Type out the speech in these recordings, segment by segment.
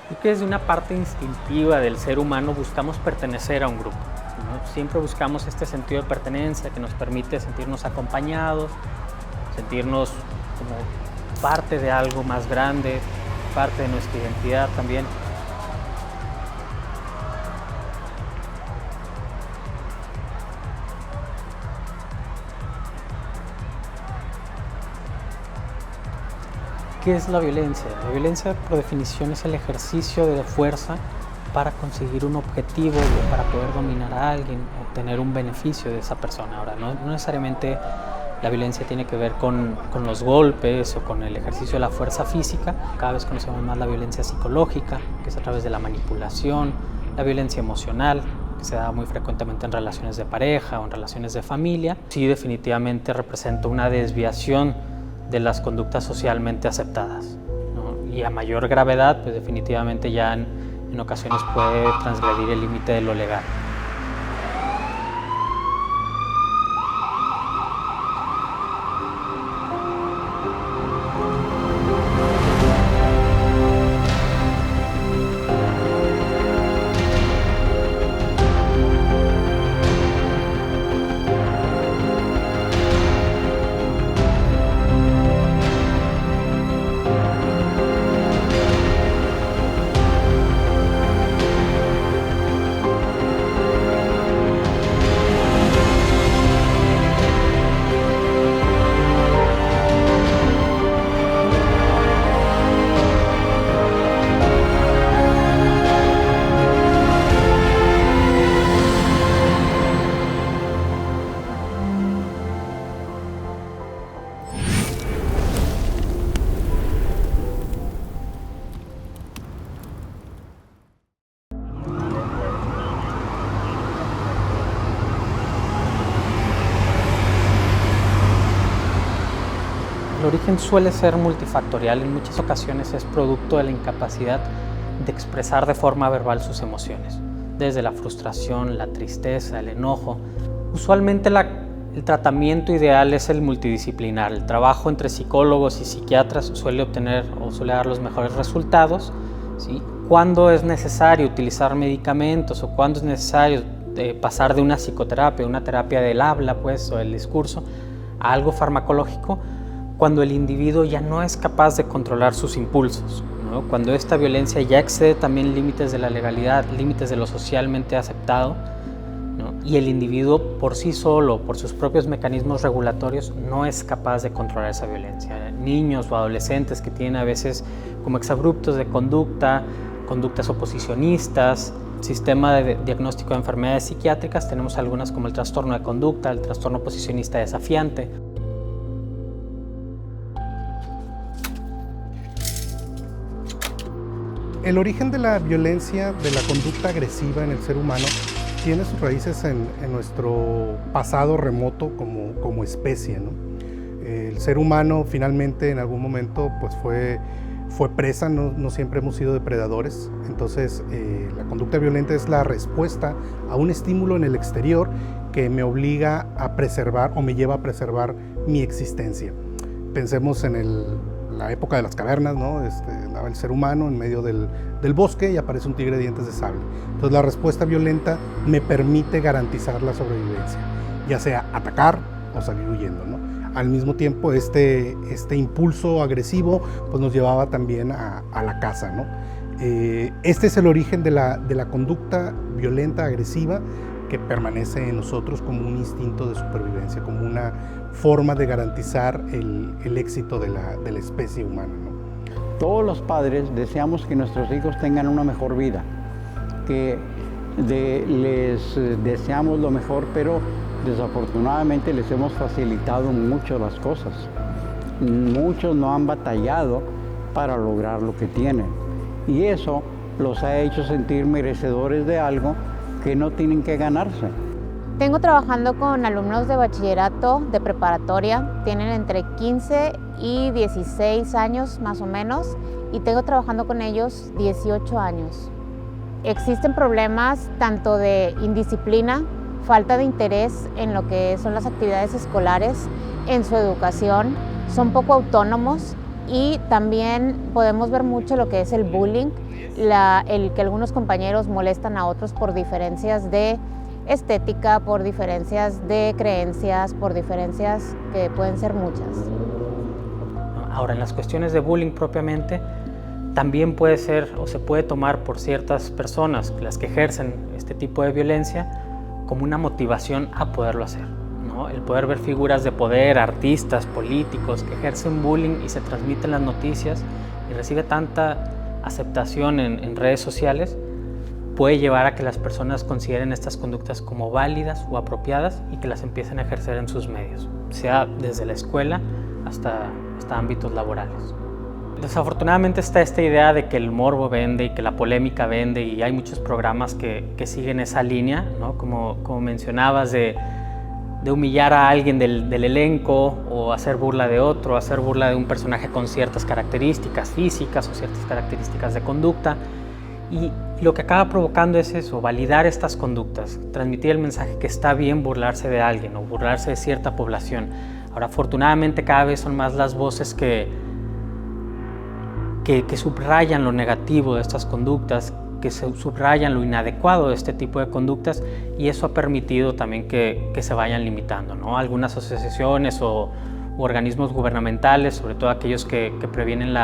Creo que desde una parte instintiva del ser humano buscamos pertenecer a un grupo, ¿no? Siempre buscamos este sentido de pertenencia que nos permite sentirnos acompañados, sentirnos como parte de algo más grande, parte de nuestra identidad también. ¿Qué es la violencia? La violencia, por definición, es el ejercicio de fuerza para conseguir un objetivo o para poder dominar a alguien, obtener un beneficio de esa persona. Ahora, no necesariamente la violencia tiene que ver con los golpes o con el ejercicio de la fuerza física. Cada vez conocemos más la violencia psicológica, que es a través de la manipulación, la violencia emocional, que se da muy frecuentemente en relaciones de pareja o en relaciones de familia. Sí, definitivamente representa una desviación de las conductas socialmente aceptadas, ¿no? Y a mayor gravedad, pues definitivamente ya en ocasiones puede transgredir el límite de lo legal. El origen suele ser multifactorial, en muchas ocasiones es producto de la incapacidad de expresar de forma verbal sus emociones, desde la frustración, la tristeza, el enojo. Usualmente el tratamiento ideal es el multidisciplinar. El trabajo entre psicólogos y psiquiatras suele obtener o suele dar los mejores resultados, ¿sí? Cuando es necesario utilizar medicamentos o cuando es necesario pasar de una psicoterapia, una terapia del habla, pues, o del discurso, a algo farmacológico, cuando el individuo ya no es capaz de controlar sus impulsos, ¿no? Cuando esta violencia ya excede también límites de la legalidad, límites de lo socialmente aceptado, ¿no? Y el individuo por sí solo, por sus propios mecanismos regulatorios, no es capaz de controlar esa violencia. Niños o adolescentes que tienen a veces como exabruptos de conductas oposicionistas, sistema de diagnóstico de enfermedades psiquiátricas, tenemos algunas como el trastorno de conducta, el trastorno oposicionista desafiante. El origen de la violencia, de la conducta agresiva en el ser humano, tiene sus raíces en nuestro pasado remoto como especie, ¿no? El ser humano finalmente en algún momento pues fue presa, no siempre hemos sido depredadores. Entonces la conducta violenta es la respuesta a un estímulo en el exterior que me obliga a preservar o me lleva a preservar mi existencia. Pensemos en la época de las cavernas, ¿no? Andaba el ser humano en medio del bosque y aparece un tigre de dientes de sable. Entonces la respuesta violenta me permite garantizar la sobrevivencia, ya sea atacar o salir huyendo, ¿no? Al mismo tiempo este impulso agresivo pues nos llevaba también a la caza, ¿no? Este es el origen de la conducta violenta, agresiva, que permanece en nosotros como un instinto de supervivencia, como una forma de garantizar el éxito de la especie humana, ¿no? Todos los padres deseamos que nuestros hijos tengan una mejor vida, que les deseamos lo mejor, pero desafortunadamente les hemos facilitado mucho las cosas. Muchos no han batallado para lograr lo que tienen y eso los ha hecho sentir merecedores de algo que no tienen que ganarse. Tengo trabajando con alumnos de bachillerato, de preparatoria, tienen entre 15 y 16 años más o menos, y tengo trabajando con ellos 18 años. Existen problemas tanto de indisciplina, falta de interés en lo que son las actividades escolares, en su educación, son poco autónomos, Y también podemos ver mucho lo que es el bullying, el que algunos compañeros molestan a otros por diferencias de estética, por diferencias de creencias, por diferencias que pueden ser muchas. Ahora, en las cuestiones de bullying propiamente, también puede ser o se puede tomar por ciertas personas, las que ejercen este tipo de violencia, como una motivación a poderlo hacer, ¿no? El poder ver figuras de poder, artistas, políticos que ejercen bullying y se transmiten las noticias y recibe tanta aceptación en redes sociales, puede llevar a que las personas consideren estas conductas como válidas o apropiadas y que las empiecen a ejercer en sus medios, sea desde la escuela hasta ámbitos laborales. Desafortunadamente está esta idea de que el morbo vende y que la polémica vende, y hay muchos programas que siguen esa línea, ¿no? Como mencionabas, de humillar a alguien del elenco, o hacer burla de otro, hacer burla de un personaje con ciertas características físicas o ciertas características de conducta. Y lo que acaba provocando es eso, validar estas conductas, transmitir el mensaje que está bien burlarse de alguien o burlarse de cierta población. Ahora, afortunadamente, cada vez son más las voces que subrayan lo negativo de estas conductas, que subrayan lo inadecuado de este tipo de conductas, y eso ha permitido también que se vayan limitando, ¿no? Algunas asociaciones u organismos gubernamentales, sobre todo aquellos que previenen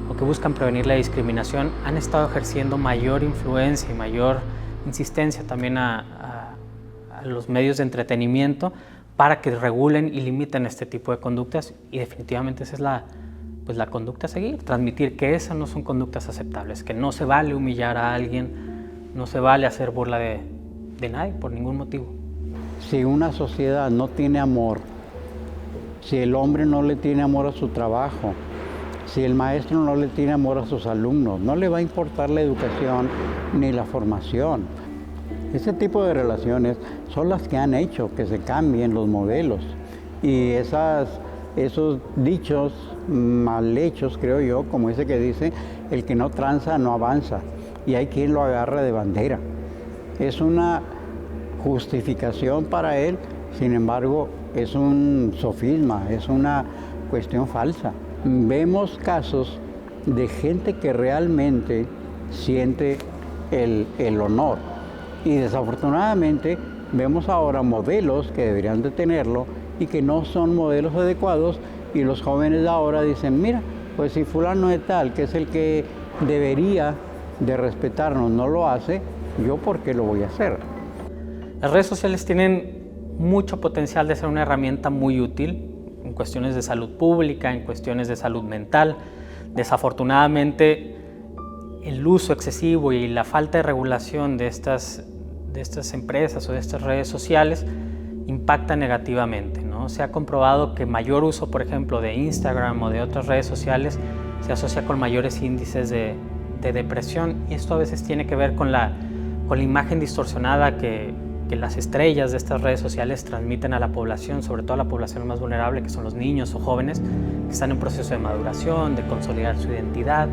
o que buscan prevenir la discriminación, han estado ejerciendo mayor influencia y mayor insistencia también a los medios de entretenimiento para que regulen y limiten este tipo de conductas, y definitivamente esa es la conducta a seguir, transmitir que esas no son conductas aceptables, que no se vale humillar a alguien, no se vale hacer burla de nadie por ningún motivo. Si una sociedad no tiene amor, si el hombre no le tiene amor a su trabajo, si el maestro no le tiene amor a sus alumnos, no le va a importar la educación ni la formación. Ese tipo de relaciones son las que han hecho que se cambien los modelos, y esos dichos mal hechos, creo yo, como ese que dice, el que no tranza no avanza, y hay quien lo agarra de bandera. Es una justificación para él, sin embargo, es un sofisma, es una cuestión falsa. Vemos casos de gente que realmente siente el honor, y desafortunadamente vemos ahora modelos que deberían de tenerlo y que no son modelos adecuados, y los jóvenes de ahora dicen, mira, pues si fulano de tal, que es el que debería de respetarnos, no lo hace, yo ¿por qué lo voy a hacer? Las redes sociales tienen mucho potencial de ser una herramienta muy útil en cuestiones de salud pública, en cuestiones de salud mental. Desafortunadamente, el uso excesivo y la falta de regulación de estas empresas o de estas redes sociales impacta negativamente, ¿no? Se ha comprobado que mayor uso, por ejemplo, de Instagram o de otras redes sociales se asocia con mayores índices de depresión, y esto a veces tiene que ver con la imagen distorsionada que las estrellas de estas redes sociales transmiten a la población, sobre todo a la población más vulnerable, que son los niños o jóvenes que están en proceso de maduración, de consolidar su identidad.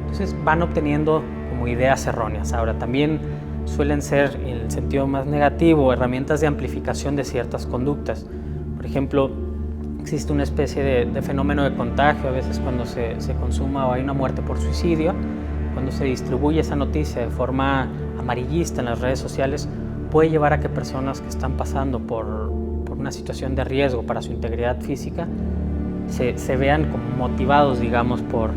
Entonces van obteniendo como ideas erróneas. Ahora, también suelen ser, en el sentido más negativo, herramientas de amplificación de ciertas conductas. Por ejemplo, existe una especie de fenómeno de contagio a veces cuando se consuma o hay una muerte por suicidio. Cuando se distribuye esa noticia de forma amarillista en las redes sociales, puede llevar a que personas que están pasando por una situación de riesgo para su integridad física se vean como motivados, digamos, por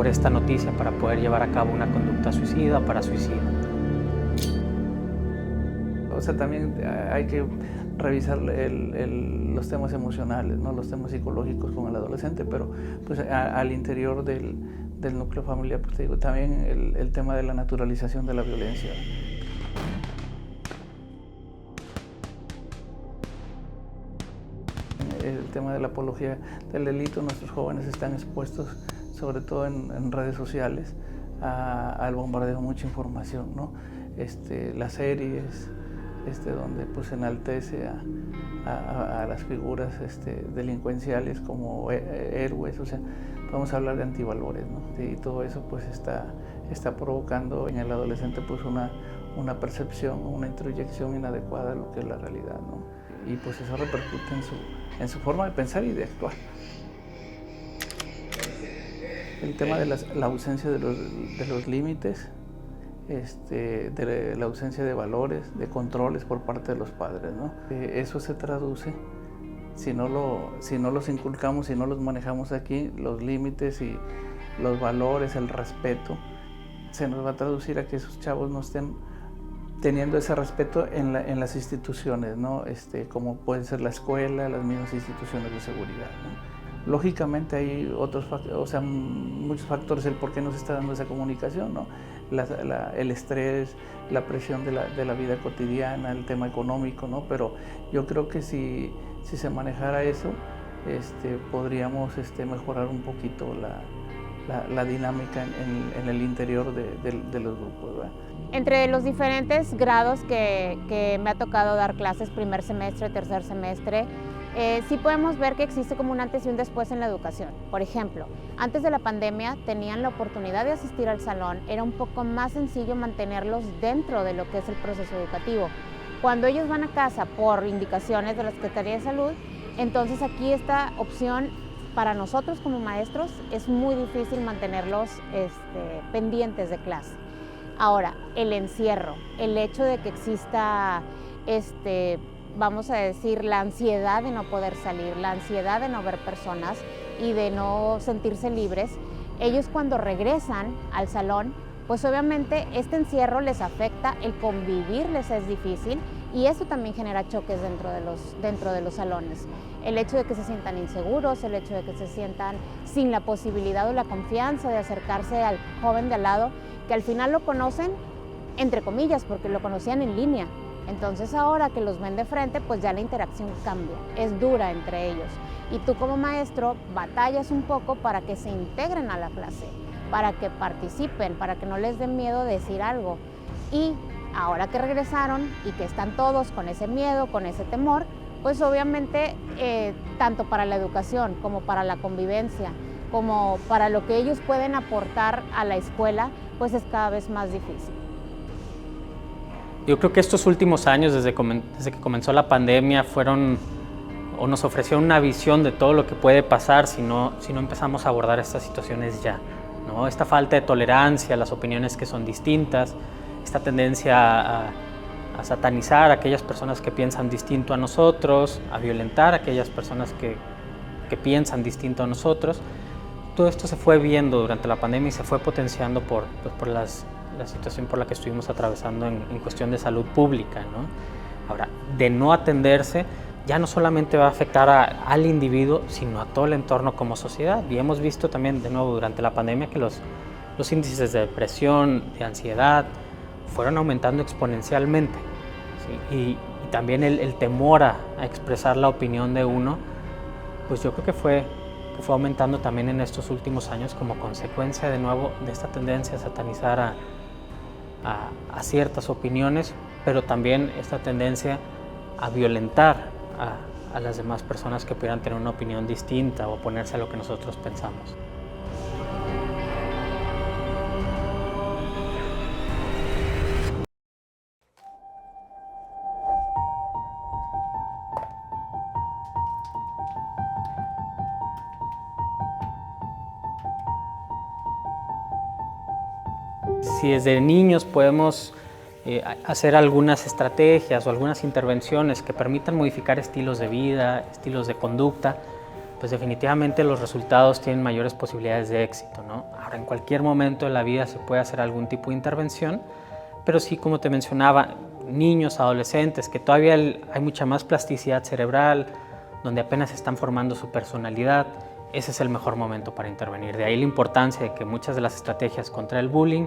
esta noticia para poder llevar a cabo una conducta suicida o para suicidio. O sea, también hay que revisar los temas emocionales, ¿no? Los temas psicológicos con el adolescente, pero pues al interior del núcleo familiar, pues te digo, también el tema de la naturalización de la violencia. El tema de la apología del delito, nuestros jóvenes están expuestos, sobre todo en redes sociales, al bombardeo de mucha información, ¿no? Las series, donde pues enaltece a las figuras delincuenciales como héroes, o sea, podemos hablar de antivalores, ¿no? Y todo eso pues está provocando en el adolescente pues una percepción, una introyección inadecuada de lo que es la realidad, ¿no? Y pues eso repercute en su forma de pensar y de actuar. el tema de la ausencia de los límites, de la ausencia de valores, de controles por parte de los padres, ¿no? Eso se traduce, si no los inculcamos, si no los manejamos aquí, los límites y los valores, el respeto, se nos va a traducir a que esos chavos no estén teniendo ese respeto en las instituciones, ¿no? Como pueden ser la escuela, las mismas instituciones de seguridad, ¿no? Lógicamente hay otros factores, o sea, muchos factores el por qué no se está dando esa comunicación, ¿no? El estrés, la presión de la vida cotidiana, el tema económico, ¿no? Pero yo creo que si se manejara eso, podríamos mejorar un poquito la dinámica en el interior de los grupos, ¿verdad? Entre los diferentes grados que me ha tocado dar clases, primer semestre, tercer semestre, sí podemos ver que existe como un antes y un después en la educación. Por ejemplo, antes de la pandemia tenían la oportunidad de asistir al salón, era un poco más sencillo mantenerlos dentro de lo que es el proceso educativo. Cuando ellos van a casa por indicaciones de la Secretaría de Salud, entonces aquí esta opción para nosotros como maestros es muy difícil mantenerlos pendientes de clase. Ahora, el encierro, el hecho de que exista vamos a decir, la ansiedad de no poder salir, la ansiedad de no ver personas y de no sentirse libres, ellos cuando regresan al salón, pues obviamente este encierro les afecta, el convivir les es difícil y eso también genera choques dentro de los salones. El hecho de que se sientan inseguros, el hecho de que se sientan sin la posibilidad o la confianza de acercarse al joven de al lado, que al final lo conocen, entre comillas, porque lo conocían en línea. Entonces ahora que los ven de frente, pues ya la interacción cambia, es dura entre ellos. Y tú como maestro batallas un poco para que se integren a la clase, para que participen, para que no les dé miedo decir algo. Y ahora que regresaron y que están todos con ese miedo, con ese temor, pues obviamente tanto para la educación como para la convivencia, como para lo que ellos pueden aportar a la escuela, pues es cada vez más difícil. Yo creo que estos últimos años, desde que comenzó la pandemia, nos ofrecieron una visión de todo lo que puede pasar si no empezamos a abordar estas situaciones ya, ¿no? Esta falta de tolerancia, las opiniones que son distintas, esta tendencia a satanizar a aquellas personas que piensan distinto a nosotros, a violentar a aquellas personas que piensan distinto a nosotros. Todo esto se fue viendo durante la pandemia y se fue potenciando por la situación por la que estuvimos atravesando en cuestión de salud pública, ¿no? Ahora, de no atenderse, ya no solamente va a afectar al individuo, sino a todo el entorno como sociedad. Y hemos visto también, de nuevo, durante la pandemia, que los índices de depresión, de ansiedad, fueron aumentando exponencialmente, ¿sí? Y también el temor a expresar la opinión de uno, pues yo creo que fue aumentando también en estos últimos años como consecuencia, de nuevo, de esta tendencia a satanizar a ciertas opiniones, pero también esta tendencia a violentar a las demás personas que pudieran tener una opinión distinta o oponerse a lo que nosotros pensamos. Si desde niños podemos hacer algunas estrategias o algunas intervenciones que permitan modificar estilos de vida, estilos de conducta, pues definitivamente los resultados tienen mayores posibilidades de éxito, ¿no? Ahora, en cualquier momento de la vida se puede hacer algún tipo de intervención, pero sí, como te mencionaba, niños, adolescentes, que todavía hay mucha más plasticidad cerebral, donde apenas están formando su personalidad, ese es el mejor momento para intervenir. De ahí la importancia de que muchas de las estrategias contra el bullying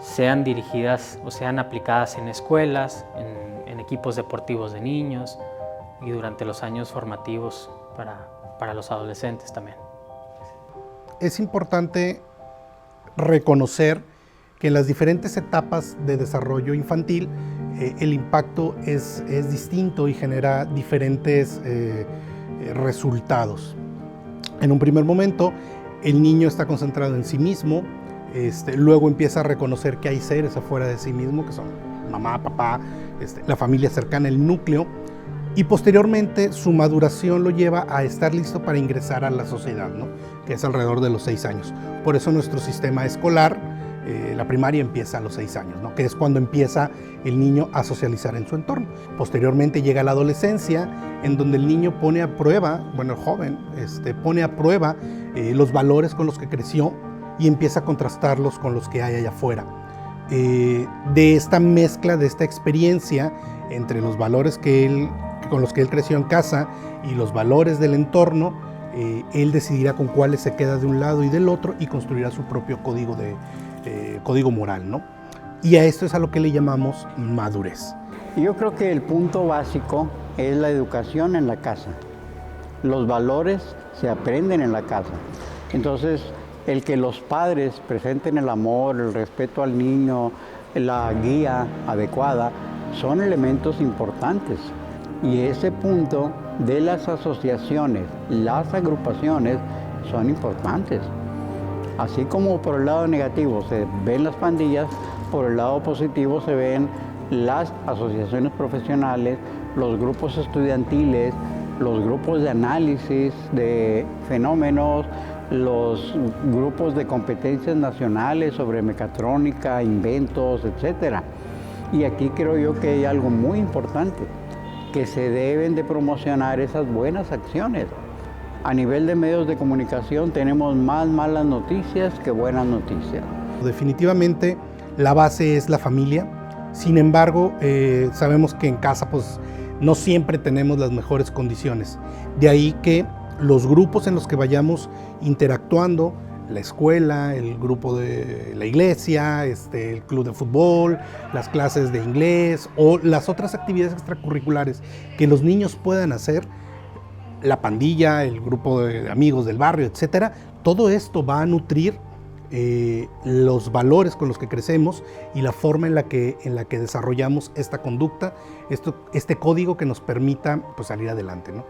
sean dirigidas o sean aplicadas en escuelas, en equipos deportivos de niños y durante los años formativos para los adolescentes también. Es importante reconocer que en las diferentes etapas de desarrollo infantil el impacto es distinto y genera diferentes resultados. En un primer momento, el niño está concentrado en sí mismo, luego empieza a reconocer que hay seres afuera de sí mismo, que son mamá, papá, la familia cercana, el núcleo, y posteriormente su maduración lo lleva a estar listo para ingresar a la sociedad, ¿no? Que es alrededor de los 6 años. Por eso nuestro sistema escolar, la primaria empieza a los 6 años, ¿no? Que es cuando empieza el niño a socializar en su entorno. Posteriormente llega la adolescencia, en donde el niño pone a prueba, bueno, el joven pone a prueba los valores con los que creció y empieza a contrastarlos con los que hay allá afuera. De esta mezcla, de esta experiencia entre los valores con los que él creció en casa y los valores del entorno, él decidirá con cuáles se queda de un lado y del otro y construirá su propio código moral, ¿no? Y a esto es a lo que le llamamos madurez. Yo creo que el punto básico es la educación en la casa. Los valores se aprenden en la casa. Entonces, el que los padres presenten el amor, el respeto al niño, la guía adecuada, son elementos importantes. Y ese punto de las asociaciones, las agrupaciones, son importantes. Así como por el lado negativo se ven las pandillas, por el lado positivo se ven las asociaciones profesionales, los grupos estudiantiles, los grupos de análisis de fenómenos, los grupos de competencias nacionales sobre mecatrónica, inventos, etc. Y aquí creo yo que hay algo muy importante, que se deben de promocionar esas buenas acciones. A nivel de medios de comunicación tenemos más malas noticias que buenas noticias. Definitivamente la base es la familia. Sin embargo, sabemos que en casa pues no siempre tenemos las mejores condiciones. De ahí que los grupos en los que vayamos interactuando, la escuela, el grupo de la iglesia, el club de fútbol, las clases de inglés o las otras actividades extracurriculares que los niños puedan hacer, la pandilla, el grupo de amigos del barrio, etcétera, todo esto va a nutrir los valores con los que crecemos y la forma en la que desarrollamos esta conducta, este código que nos permita pues, salir adelante, ¿no?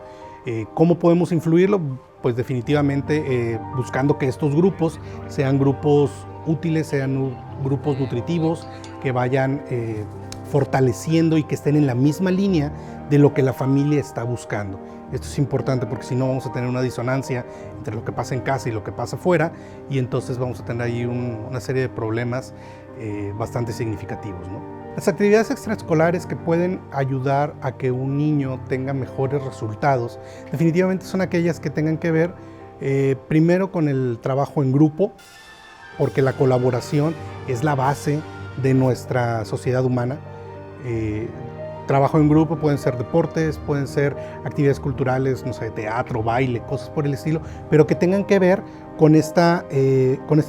¿Cómo podemos influirlo? Pues definitivamente buscando que estos grupos sean grupos útiles, sean grupos nutritivos, que vayan fortaleciendo y que estén en la misma línea de lo que la familia está buscando. Esto es importante porque si no vamos a tener una disonancia entre lo que pasa en casa y lo que pasa afuera y entonces vamos a tener ahí una serie de problemas bastante significativos, ¿no? Las actividades extraescolares que pueden ayudar a que un niño tenga mejores resultados definitivamente son aquellas que tengan que ver primero con el trabajo en grupo, porque la colaboración es la base de nuestra sociedad humana. Trabajo en grupo pueden ser deportes, pueden ser actividades culturales, no sé, teatro, baile, cosas por el estilo, pero que tengan que ver con esta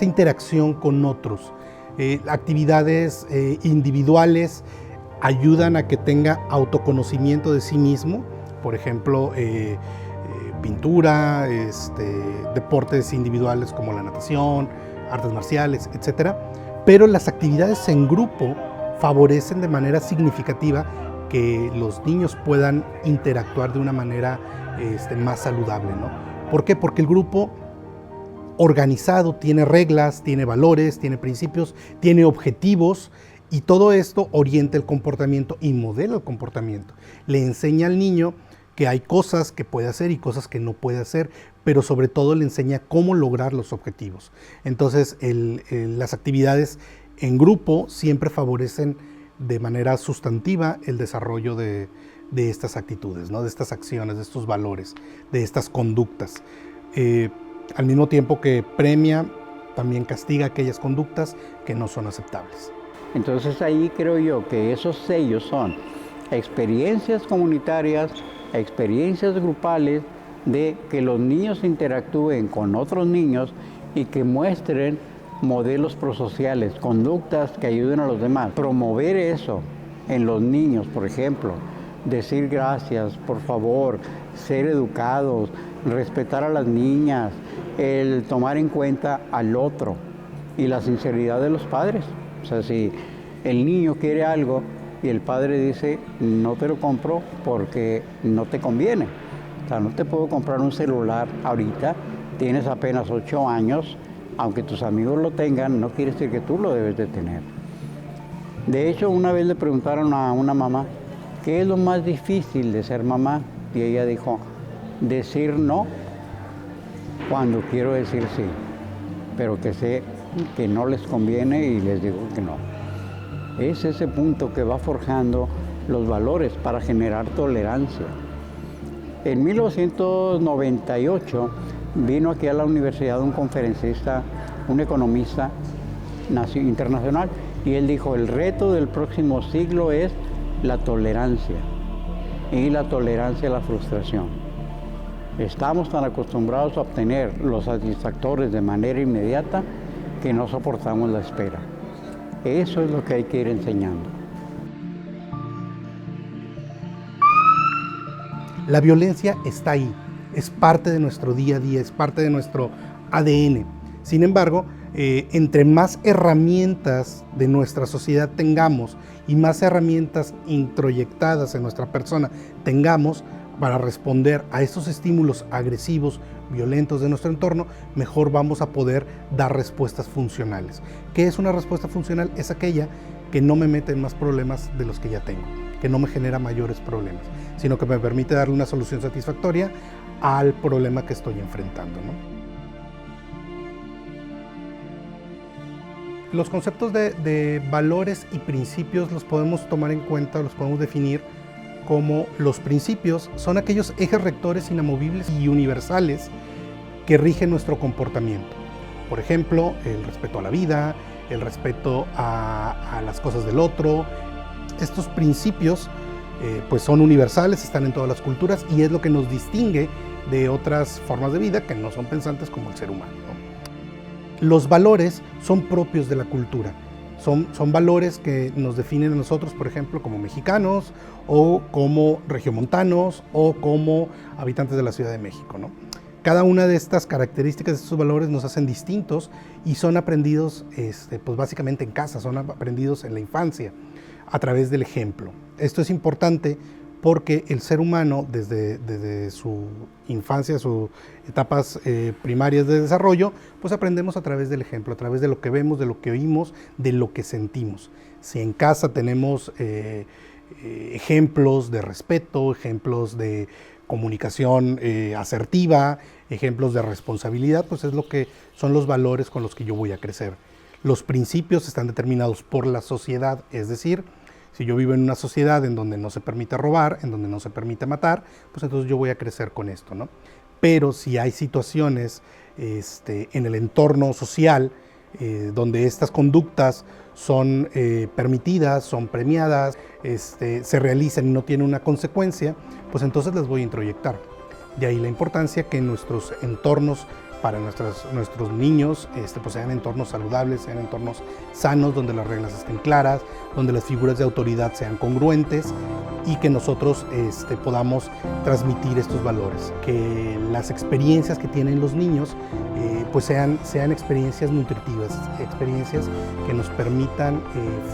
interacción con otros. Actividades individuales ayudan a que tenga autoconocimiento de sí mismo, por ejemplo, pintura, deportes individuales como la natación, artes marciales, etc. Pero las actividades en grupo favorecen de manera significativa que los niños puedan interactuar de una manera más saludable, ¿no? ¿Por qué? Porque el grupo organizado tiene reglas, tiene valores, tiene principios, tiene objetivos y todo esto orienta el comportamiento y modela el comportamiento. Le enseña al niño que hay cosas que puede hacer y cosas que no puede hacer, pero sobre todo le enseña cómo lograr los objetivos. Entonces las actividades en grupo siempre favorecen de manera sustantiva el desarrollo de estas actitudes, ¿no? De estas acciones, de estos valores, de estas conductas. Al mismo tiempo que premia, también castiga aquellas conductas que no son aceptables. Entonces ahí creo yo que esos sellos son experiencias comunitarias, experiencias grupales, de que los niños interactúen con otros niños y que muestren modelos prosociales, conductas que ayuden a los demás. Promover eso en los niños, por ejemplo, decir gracias, por favor, ser educados, respetar a las niñas, el tomar en cuenta al otro y la sinceridad de los padres. O sea, si el niño quiere algo y el padre dice, no te lo compro porque no te conviene. O sea, no te puedo comprar un celular ahorita, tienes apenas 8 años, aunque tus amigos lo tengan, no quiere decir que tú lo debes de tener. De hecho, una vez le preguntaron a una mamá ¿qué es lo más difícil de ser mamá? Y ella dijo, decir no cuando quiero decir sí, pero que sé que no les conviene y les digo que no. Es ese punto que va forjando los valores para generar tolerancia. En 1998 vino aquí a la universidad un conferencista, un economista internacional, y él dijo, el reto del próximo siglo es la tolerancia, y la tolerancia a la frustración. Estamos tan acostumbrados a obtener los satisfactores de manera inmediata que no soportamos la espera. Eso es lo que hay que ir enseñando. La violencia está ahí, es parte de nuestro día a día, es parte de nuestro ADN. Sin embargo, entre más herramientas de nuestra sociedad tengamos y más herramientas introyectadas en nuestra persona tengamos para responder a estos estímulos agresivos, violentos de nuestro entorno, mejor vamos a poder dar respuestas funcionales. ¿Qué es una respuesta funcional? Es aquella que no me mete en más problemas de los que ya tengo, que no me genera mayores problemas, sino que me permite darle una solución satisfactoria al problema que estoy enfrentando, ¿no? Los conceptos de valores y principios los podemos tomar en cuenta, los podemos definir como los principios son aquellos ejes rectores inamovibles y universales que rigen nuestro comportamiento. Por ejemplo, el respeto a la vida, el respeto a las cosas del otro. Estos principios pues son universales, están en todas las culturas y es lo que nos distingue de otras formas de vida que no son pensantes como el ser humano, ¿no? Los valores son propios de la cultura, son valores que nos definen a nosotros, por ejemplo, como mexicanos o como regiomontanos o como habitantes de la Ciudad de México, ¿no? Cada una de estas características, de estos valores nos hacen distintos y son aprendidos pues básicamente en casa, son aprendidos en la infancia a través del ejemplo. Esto es importante porque el ser humano desde su infancia, sus etapas primarias de desarrollo, pues aprendemos a través del ejemplo, a través de lo que vemos, de lo que oímos, de lo que sentimos. Si en casa tenemos ejemplos de respeto, ejemplos de comunicación asertiva, ejemplos de responsabilidad, pues es lo que son los valores con los que yo voy a crecer. Los principios están determinados por la sociedad, es decir, si yo vivo en una sociedad en donde no se permite robar, en donde no se permite matar, pues entonces yo voy a crecer con esto, ¿no? Pero si hay situaciones en el entorno social donde estas conductas son permitidas, son premiadas, se realizan y no tienen una consecuencia, pues entonces las voy a introyectar. De ahí la importancia que nuestros entornos para nuestros niños pues sean entornos saludables, sean entornos sanos, donde las reglas estén claras, donde las figuras de autoridad sean congruentes y que nosotros podamos transmitir estos valores, que las experiencias que tienen los niños pues sean experiencias nutritivas, experiencias que nos permitan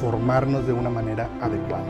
formarnos de una manera adecuada.